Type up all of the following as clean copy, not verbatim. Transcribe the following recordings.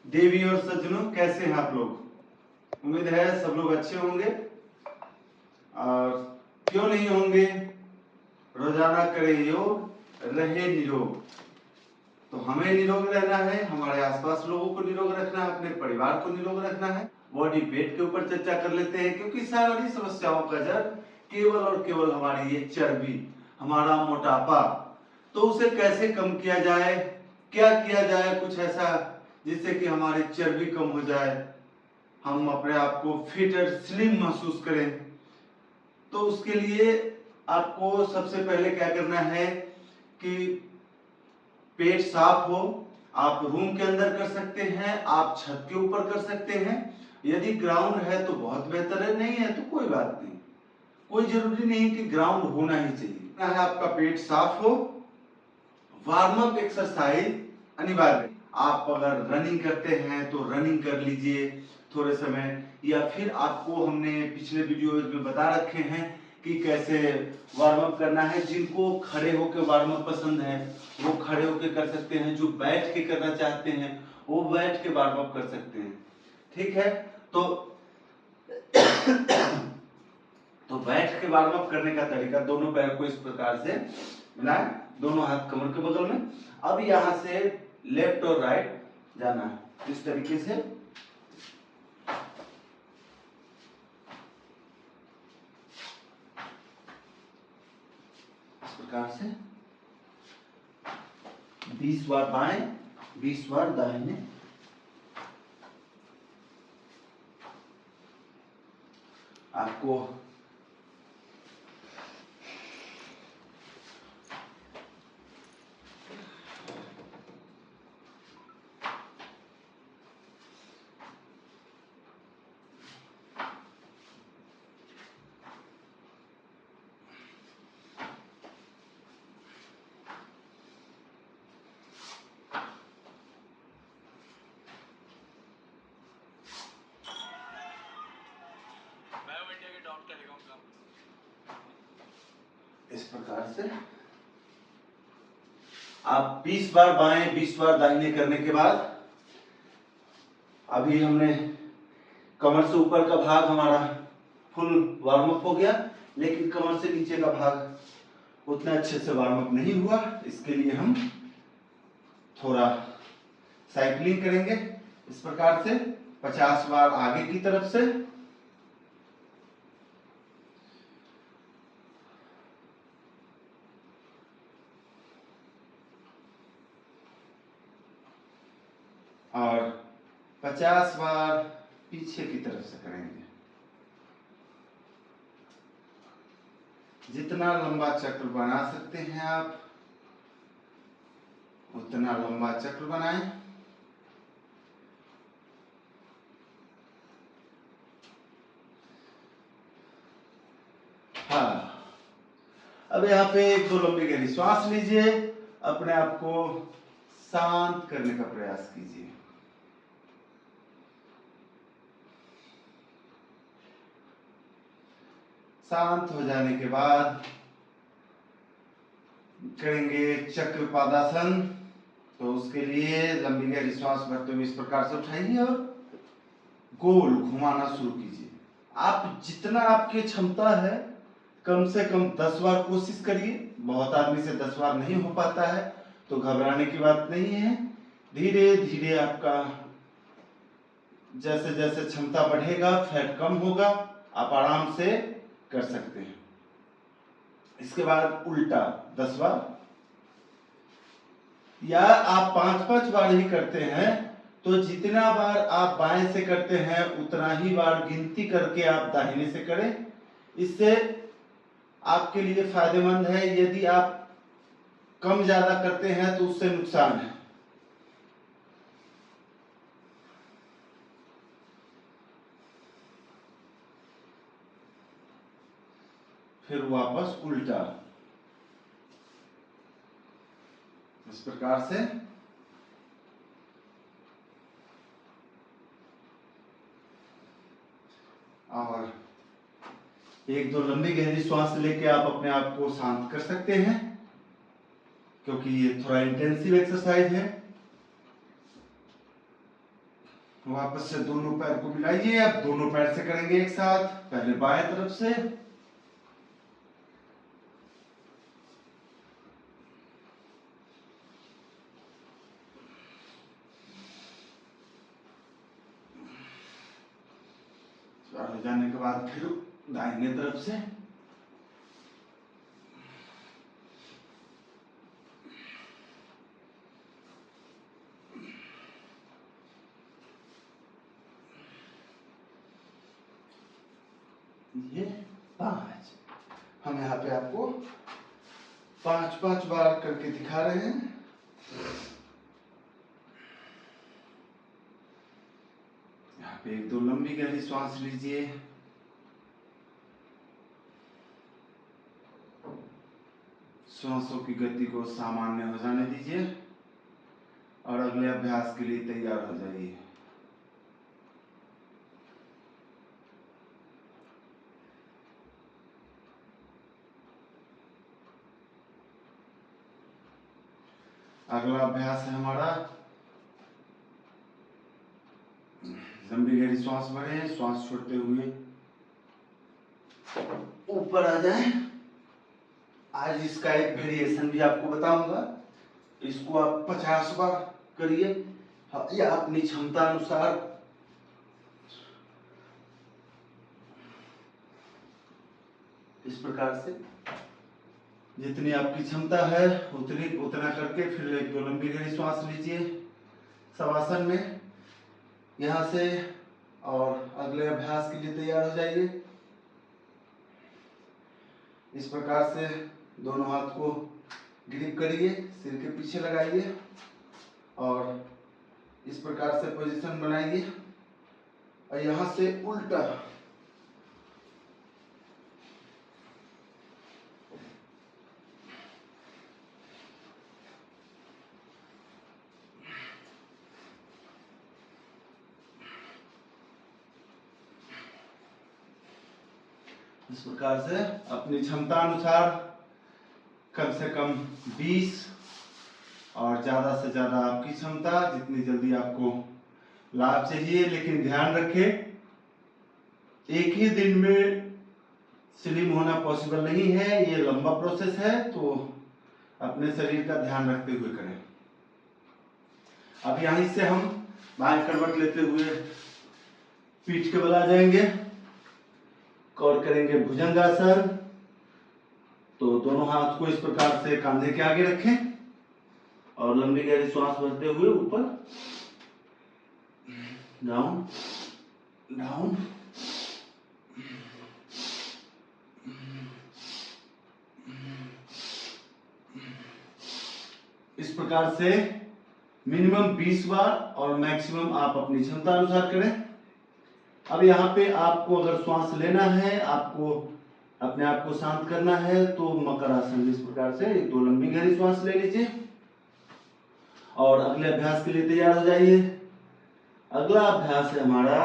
देवी और सज्जनों, कैसे हैं आप लोग। उम्मीद है सब लोग अच्छे होंगे और क्यों नहीं होंगे। रोजाना करें योग, रहे निरोग। तो हमें निरोग रहना है, हमारे आसपास लोगों को निरोग रखना है, अपने परिवार को निरोग रखना है। बॉडी वेट के ऊपर चर्चा कर लेते हैं, क्योंकि सारी समस्याओं का जड़ केवल और केवल हमारी ये चर्बी, हमारा मोटापा। तो उसे कैसे कम किया जाए, क्या किया जाए कुछ ऐसा जिससे कि हमारी चर्बी कम हो जाए, हम अपने आप को फिट और स्लिम महसूस करें। तो उसके लिए आपको सबसे पहले क्या करना है कि पेट साफ हो। आप रूम के अंदर कर सकते हैं, आप छत के ऊपर कर सकते हैं। यदि ग्राउंड है तो बहुत बेहतर है, नहीं है तो कोई बात नहीं, कोई जरूरी नहीं कि ग्राउंड होना ही चाहिए। है आपका पेट साफ हो। वार्म अप एक्सरसाइज अनिवार्य। आप अगर रनिंग करते हैं तो रनिंग कर लीजिए थोड़े समय, या फिर आपको हमने पिछले वीडियो में बता रखे हैं कि कैसे वार्म अप करना है। जिनको खड़े होकर वार्म अप पसंद है वो खड़े होकर कर सकते हैं, जो बैठ के करना चाहते हैं वो बैठ के वार्म अप कर सकते हैं। ठीक है, तो बैठ के वार्म अप करने का तरीका, दोनों पैर को इस प्रकार से मिलाएं, दोनों हाथ कमर के बगल में। अब यहां से लेफ्ट और राइट जाना है इस तरीके से। इस प्रकार से 20 बार बाएं, 20 बार दाहिने। आपको इस प्रकार से आप 20 बार बाएं 20 बार दाहिने करने के बाद, अभी हमने कमर से ऊपर का भाग हमारा फुल वार्म अप हो गया, लेकिन कमर से नीचे का भाग उतना अच्छे से वार्म अप नहीं हुआ। इसके लिए हम थोड़ा साइकिलिंग करेंगे इस प्रकार से 50 बार आगे की तरफ से, और 50 बार पीछे की तरफ से करेंगे। जितना लंबा चक्र बना सकते हैं आप उतना लंबा चक्र बनाएं। हाँ, अब यहाँ पे 1-2 लंबी गहरी श्वास लीजिए, अपने आप को शांत करने का प्रयास कीजिए। शांत हो जाने के बाद करेंगे चक्रपादासन। तो उसके लिए लंबी गहरी श्वास भरते हुए इस प्रकार से उठाइए और गोल घुमाना शुरू कीजिए। आप जितना आपकी क्षमता है कम से कम 10 बार कोशिश करिए। बहुत आदमी से 10 बार नहीं हो पाता है तो घबराने की बात नहीं है। धीरे धीरे आपका जैसे जैसे क्षमता बढ़ेगा, फैट कम होगा, आप आराम से कर सकते हैं। इसके बाद उल्टा 10 बार, या आप 5-5 बार ही करते हैं तो जितना बार आप बाएं से करते हैं उतना ही बार गिनती करके आप दाहिने से करें। इससे आपके लिए फायदेमंद है। यदि आप कम ज्यादा करते हैं तो उससे नुकसान है। फिर वापस उल्टा इस प्रकार से। और 1-2 लंबी गहरी श्वास लेके आप अपने आप को शांत कर सकते हैं, क्योंकि ये थोड़ा इंटेंसिव एक्सरसाइज है। वापस से दोनों पैर को मिलाइए। अब दोनों पैर से करेंगे एक साथ। पहले बाएं तरफ से, हो जाने के बाद फिर दाहिने तरफ से। ये 5। हम यहाँ पे आपको 5-5 बार करके दिखा रहे हैं। यहाँ पे 1-2 लंबी गहरी श्वास लीजिए। श्वासों की गति को सामान्य हो जाने दीजिए और अगले अभ्यास के लिए तैयार हो जाइए। अगला अभ्यास है हमारा, लंबी गहरी श्वास भरें, श्वास छोड़ते हुए ऊपर आ जाएं। आज इसका एक वेरिएशन भी आपको बताऊंगा। इसको आप 50 बार करिए या अपनी क्षमता अनुसार। इस प्रकार से जितनी आपकी क्षमता है उतना करके फिर 1-2 लंबी गहरी श्वास लीजिए शवासन में यहाँ से, और अगले अभ्यास के लिए तैयार हो जाइए। इस प्रकार से दोनों हाथ को ग्रिप करिए, सिर के पीछे लगाइए और इस प्रकार से पोजीशन बनाइए और यहाँ से उल्टा इस प्रकार से अपनी क्षमता अनुसार कम से कम 20 और ज्यादा से ज्यादा आपकी क्षमता, जितनी जल्दी आपको लाभ चाहिए। लेकिन ध्यान रखें, एक ही दिन में स्लिम होना पॉसिबल नहीं है, ये लंबा प्रोसेस है, तो अपने शरीर का ध्यान रखते हुए करें। अब यहीं से हम बाएं करवट लेते हुए पीठ के बल आ जाएंगे और करेंगे भुजंगासन। तो दोनों हाथ को इस प्रकार से कंधे के आगे रखें और लंबी गहरी श्वास भरते हुए ऊपर, डाउन डाउन, इस प्रकार से मिनिमम 20 बार और मैक्सिमम आप अपनी क्षमता अनुसार करें। अब यहाँ पे आपको अगर श्वास लेना है, आपको अपने आप को शांत करना है, तो मकर आसन इस प्रकार से 1-2 लंबी गहरी श्वास ले लीजिए और अगले अभ्यास के लिए तैयार हो जाइए। अगला अभ्यास है हमारा,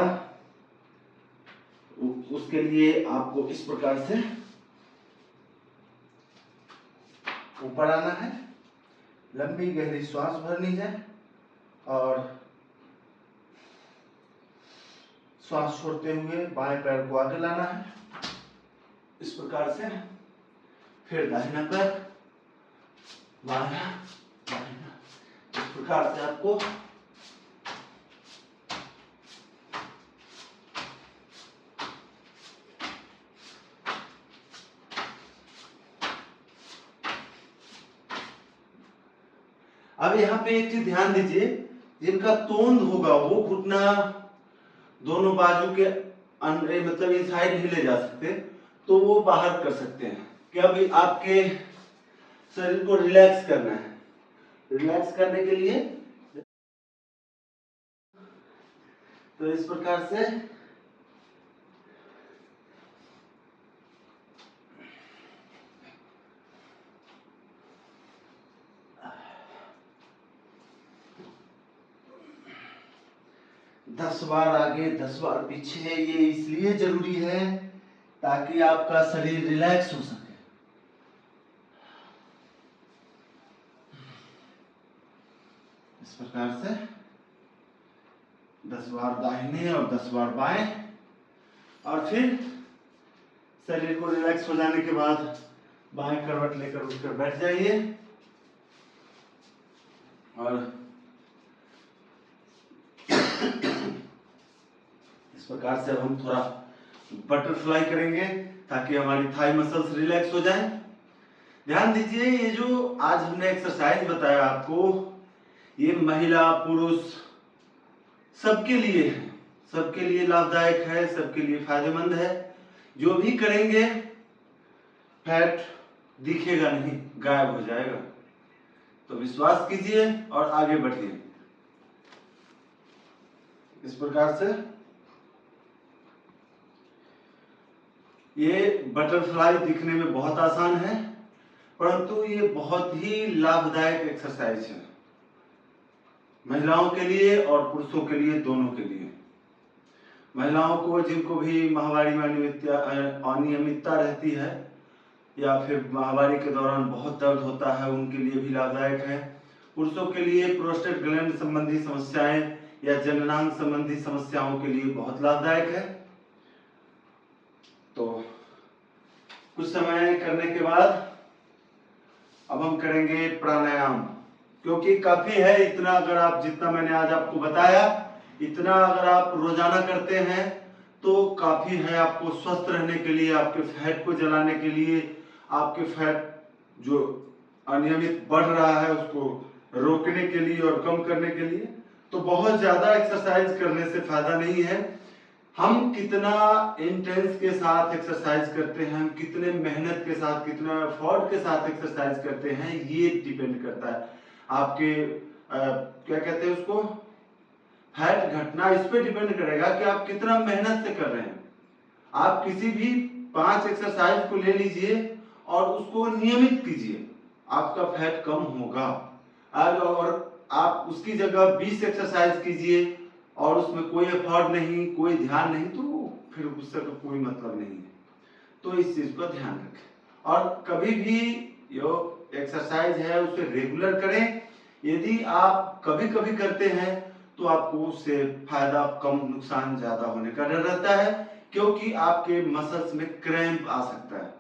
उसके लिए आपको इस प्रकार से ऊपर आना है, लंबी गहरी श्वास भरनी है और श्वास छोड़ते हुए बाएं पैर को आगे लाना है इस प्रकार से। फिर दाहिना पैर, बायां दाहिना, इस प्रकार से आपको अब यहाँ पे एक चीज ध्यान दीजिए, जिनका तोंद होगा वो घुटना दोनों बाजू के मतलब इनसाइड नहीं ले जा सकते, तो वो बाहर कर सकते हैं। क्या अभी आपके शरीर को रिलैक्स करना है, रिलैक्स करने के लिए तो इस प्रकार से दस बार आगे 10 बार पीछे। ये इसलिए जरूरी है ताकि आपका शरीर रिलैक्स हो सके। इस प्रकार से 10 बार दाहिने और 10 बार बाएं। और फिर शरीर को रिलैक्स हो जाने के बाद बाएं करवट लेकर उठकर बैठ जाइए और इस प्रकार से हम थोड़ा बटरफ्लाई करेंगे ताकि हमारी थाई मसल्स रिलैक्स हो जाएं। ध्यान दीजिए, ये जो आज हमने एक्सरसाइज बताया आपको, ये महिला पुरुष सबके लिए है, सबके लिए लाभदायक है, सबके लिए फायदेमंद है। जो भी करेंगे फैट दिखेगा नहीं, गायब हो जाएगा। तो विश्वास कीजिए और आगे बढ़िए। इस प्रकार से ये बटरफ्लाई दिखने में बहुत आसान है, परंतु ये बहुत ही लाभदायक एक्सरसाइज है, महिलाओं के लिए और पुरुषों के लिए, दोनों के लिए। महिलाओं को जिनको भी माहवारी में अनियमितता रहती है या फिर माहवारी के दौरान बहुत दर्द होता है, उनके लिए भी लाभदायक है। पुरुषों के लिए प्रोस्टेट ग्लैंड संबंधी समस्याएं या जननांग संबंधी समस्याओं के लिए बहुत लाभदायक है। तो कुछ समय करने के बाद अब हम करेंगे प्राणायाम, क्योंकि काफी है इतना। अगर आप जितना मैंने आज आपको बताया, इतना अगर आप रोजाना करते हैं तो काफी है आपको स्वस्थ रहने के लिए, आपके फैट को जलाने के लिए, आपके फैट जो अनियमित बढ़ रहा है उसको रोकने के लिए और कम करने के लिए। तो बहुत ज्यादा एक्सरसाइज करने से फायदा नहीं है। हम कितना इंटेंस के साथ एक्सरसाइज करते हैं, हम कितने मेहनत के साथ, कितना एफर्ट के साथ एक्सरसाइज करते हैं, ये डिपेंड करता है आपके क्या कहते हैं उसको, फैट घटना इस पे डिपेंड करेगा कि आप कितना मेहनत से कर रहे हैं। आप किसी भी 5 एक्सरसाइज को ले लीजिए और उसको नियमित कीजिए, आपका फैट कम होगा। और आप उसकी जगह 20 एक्सरसाइज कीजिए और उसमें कोई एफर्ट नहीं, कोई ध्यान नहीं, तो फिर उससे तो कोई मतलब नहीं है। तो इस चीज का ध्यान रखें और कभी भी जो एक्सरसाइज है उसे रेगुलर करें। यदि आप कभी कभी करते हैं तो आपको उससे फायदा कम, नुकसान ज्यादा होने का डर रहता है, क्योंकि आपके मसल्स में क्रैम्प आ सकता है।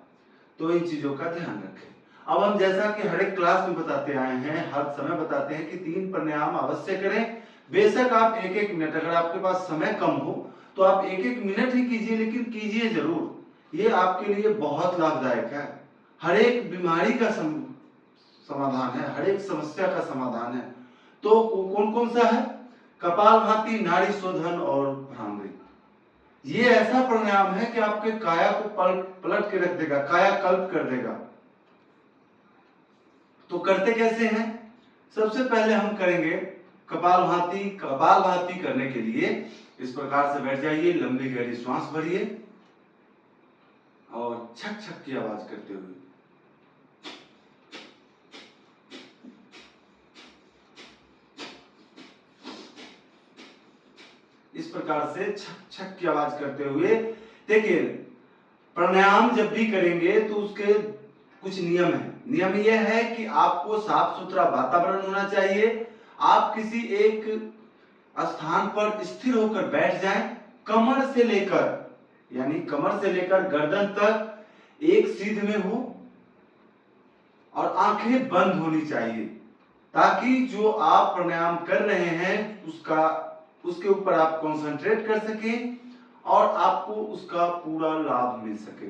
तो इन चीजों का ध्यान रखें। अब हम जैसा कि हर एक क्लास में बताते आए हैं, हर समय बताते हैं कि 3 प्राणायाम अवश्य करें। बेशक आप 1-1 मिनट, अगर आपके पास समय कम हो तो आप 1-1 मिनट ही कीजिए, लेकिन कीजिए जरूर। ये आपके लिए बहुत लाभदायक है। हर एक बीमारी का समाधान है, हर एक समस्या का समाधान है। तो कौन कौन सा है? कपालभाति, नाड़ी शोधन और भ्रामरी। ये ऐसा प्राणायाम है कि आपके काया को पलट के रख देगा, कायाकल्प कर देगा। तो करते कैसे हैं? सबसे पहले हम करेंगे कपालभाति। कपालभाति करने के लिए इस प्रकार से बैठ जाइए, लंबी गहरी श्वास भरिए और छक छक की आवाज करते हुए इस प्रकार से छक छक की आवाज करते हुए। देखिए, प्राणायाम जब भी करेंगे तो उसके कुछ नियम है। नियम यह है कि आपको साफ सुथरा वातावरण होना चाहिए। आप किसी एक स्थान पर स्थिर होकर बैठ जाएं, कमर से लेकर यानी कमर से लेकर गर्दन तक एक सीध में हो और आंखें बंद होनी चाहिए, ताकि जो आप प्राणायाम कर रहे हैं उसके ऊपर आप कंसंट्रेट कर सकें और आपको उसका पूरा लाभ मिल सके।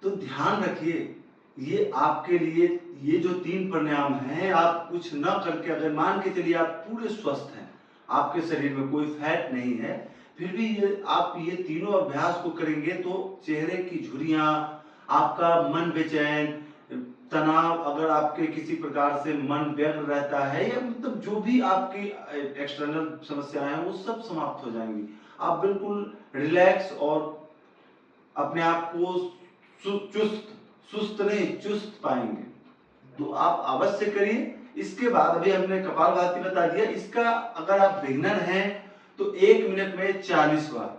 तो ध्यान रखिए, ये आपके लिए ये जो 3 प्राणायाम हैं, आप कुछ न करके, अगर मान के चलिए आप पूरे स्वस्थ हैं, आपके शरीर में कोई फैट नहीं है, फिर भी आप ये तीनों अभ्यास को करेंगे तो चेहरे की झुर्रियां, आपका मन बेचैन, तनाव, अगर आपके किसी प्रकार से मन व्यग्र रहता है या मतलब जो भी आपकी एक्सटर्नल समस्याएं हैं वो सब समाप्त हो जाएंगी। आप बिल्कुल रिलैक्स और अपने आप को सुस्त नहीं चुस्त पाएंगे। तो आप अवश्य करिए। इसके बाद अभी हमने कपालभाति बता दिया, इसका अगर आप बिगिनर हैं तो 1 मिनट में 40 बार,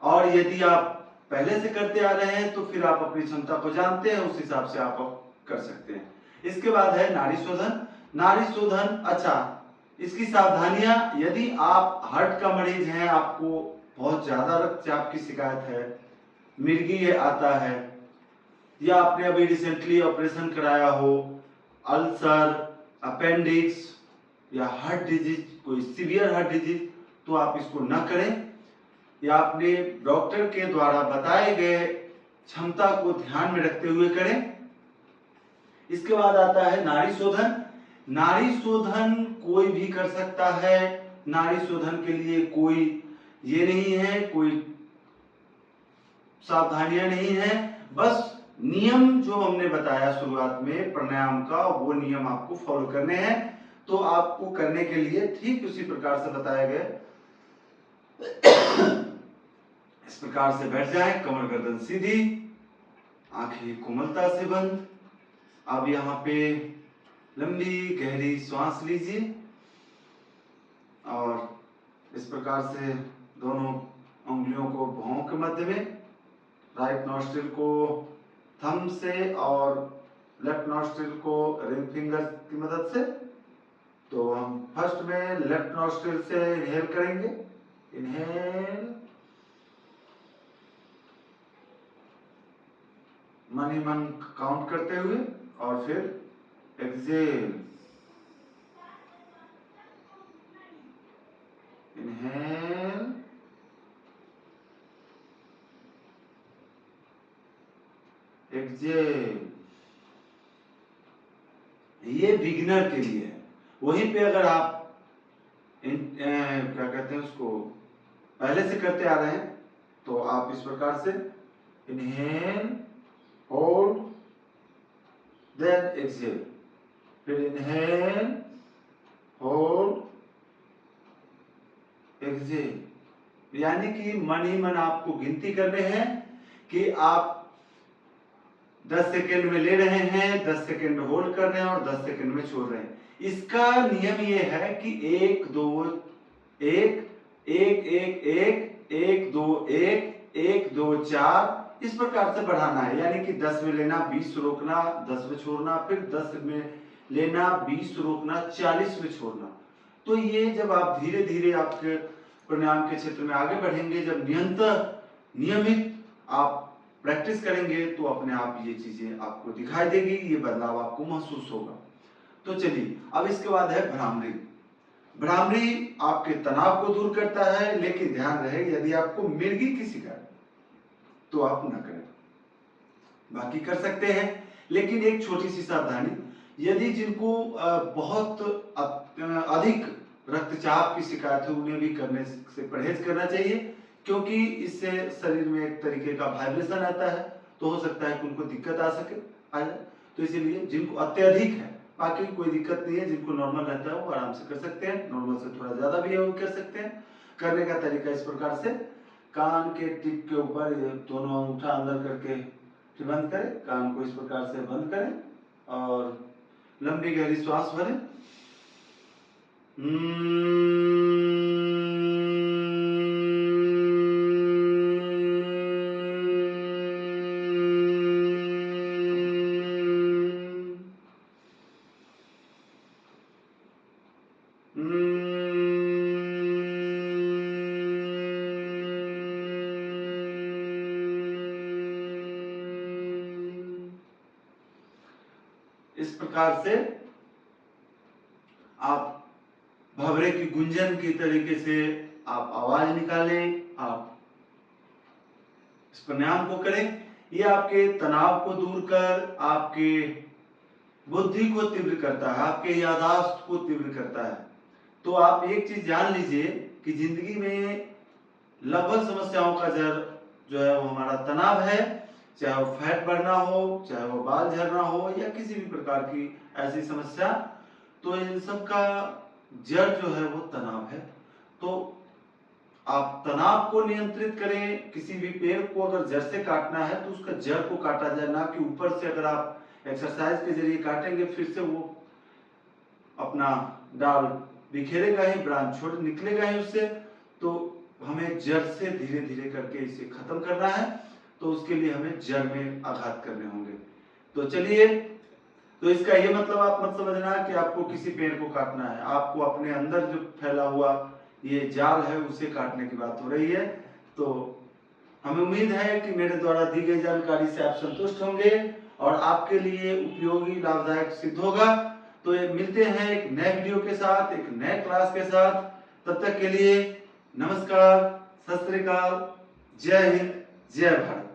और यदि आप पहले से करते आ रहे हैं तो फिर आप अपनी क्षमता को जानते हैं, उस हिसाब से आप कर सकते हैं। इसके बाद है नाड़ी शोधन। नाड़ी शोधन, अच्छा इसकी सावधानियां, यदि आप हार्ट का मरीज हैं, आपको बहुत ज्यादा रक्तचाप की शिकायत है, मिर्गी आता है, या आपने अभी रिसेंटली ऑपरेशन कराया हो, अल्सर, अपेंडिक्स या हार्ट डिजीज, कोई सीवियर हार्ट डिजीज, तो आप इसको न करें, या अपने डॉक्टर के द्वारा बताए गए क्षमता को ध्यान में रखते हुए करें। इसके बाद आता है नाड़ी शोधन। नाड़ी शोधन कोई भी कर सकता है। नाड़ी शोधन के लिए कोई ये नहीं है, कोई सावधानियां नहीं है, बस नियम जो हमने बताया शुरुआत में प्राणायाम का, वो नियम आपको फॉलो करने हैं। तो आपको करने के लिए ठीक उसी प्रकार से बताया गया, इस प्रकार से बैठ जाएं, कमर गर्दन सीधी, आंखें कोमलता से बंद। अब यहाँ पे लंबी गहरी श्वास लीजिए और इस प्रकार से दोनों उंगलियों को भौं के मध्य में, राइट नॉस्ट्रिल को थंब से और लेफ्ट नॉस्ट्रिल को रिंग फिंगर की मदद से। तो हम फर्स्ट में लेफ्ट नॉस्ट्रिल से इनहेल करेंगे, इनहेल, मन ही मन काउंट करते हुए, और फिर एक्सेल, इनहेल, एक्सेल। ये बिगिनर के लिए है। वहीं पे अगर आप क्या कहते हैं उसको, पहले से करते आ रहे हैं, तो आप इस प्रकार से इनहेल, होल्ड, देन एक्सेल, फिर इनहेल, होल्ड, एक्सेल। यानी कि मन ही मन आपको गिनती करने हैं कि आप 10 सेकेंड में ले रहे हैं, 10 सेकेंड में होल्ड कर रहे हैं और 10 सेकेंड में छोड़ रहे हैं। इसका नियम ये है कि 1 2 1 1 1 1 1 2 1 1 2 4 इस प्रकार से बढ़ाना है। यानी कि 10 में लेना, 20 रोकना, 10 में छोड़ना, फिर 10 में लेना, 20 रोकना, 40 में छोड़ना। तो ये जब आप धीरे धीरे आपके प्राणायाम के क्षेत्र में आगे बढ़ेंगे, जब नियमित आप प्रैक्टिस करेंगे, तो अपने आप ये चीजें आपको दिखाई देगी, ये बदलाव आपको महसूस होगा। तो चलिए, अब इसके बाद है भ्रामरी। भ्रामरी आपके तनाव को दूर करता है, लेकिन ध्यान रहे यदि आपको मिर्गी की शिकायत तो आप न करें, बाकी कर सकते हैं। लेकिन एक छोटी सी सावधानी, यदि जिनको बहुत अधिक रक्तचाप की शिकायत है, उन्हें भी करने से परहेज करना चाहिए, क्योंकि इससे शरीर में एक तरीके का वाइब्रेशन आता है, तो हो सकता है कि उनको दिक्कत आ जाए। तो इसीलिए जिनको अत्यधिक है, बाकी कोई दिक्कत नहीं है, जिनको नॉर्मल रहता है वो आराम से कर सकते हैं, नॉर्मल से थोड़ा ज्यादा भी कर सकते हैं। करने का तरीका इस प्रकार से, कान के टिप के ऊपर दोनों अंगूठा अंदर करके बंद करें, कान को इस प्रकार से बंद करें और लंबी गहरी श्वास भरें। इस प्रकार से आप भंवरे की गुंजन की तरीके से आप आवाज निकालें, आप इस प्राणायाम को करें। ये आपके तनाव को दूर कर आपके बुद्धि को तीव्र करता है, आपके याददाश्त को तीव्र करता है। तो आप एक चीज जान लीजिए कि जिंदगी में लगभग समस्याओं का जड़ जो है वो हमारा तनाव है, चाहे वो फैट बढ़ना हो, चाहे वो बाल झड़ना हो, या किसी भी प्रकार की ऐसी समस्या, तो इन सब का जड़ जो है वो तनाव है। तो आप तनाव को नियंत्रित करें। किसी भी पेड़ को अगर जड़ से काटना है तो उसका जड़ को काटा जाए, ना कि ऊपर से। अगर आप एक्सरसाइज के जरिए काटेंगे, फिर से वो अपना डाल बिखेरेगा ही, ब्रांच छोड़ निकलेगा ही उससे। तो हमें जड़ से धीरे धीरे करके इसे खत्म करना है, तो उसके लिए हमें जड़ में आघात करने होंगे। तो चलिए, तो इसका ये मतलब आप मत समझना कि आपको किसी पेड़ को काटना है, आपको अपने अंदर जो फैला हुआ ये जाल है उसे काटने की बात हो रही है। तो हमें उम्मीद है कि मेरे द्वारा दी गई जानकारी से आप संतुष्ट होंगे और आपके लिए उपयोगी लाभदायक सिद्ध होगा। तो ये मिलते हैं एक नए वीडियो के साथ, एक नए क्लास के साथ। तब तक के लिए नमस्कार, सत श्री अकाल, जय हिंद, जय भारत।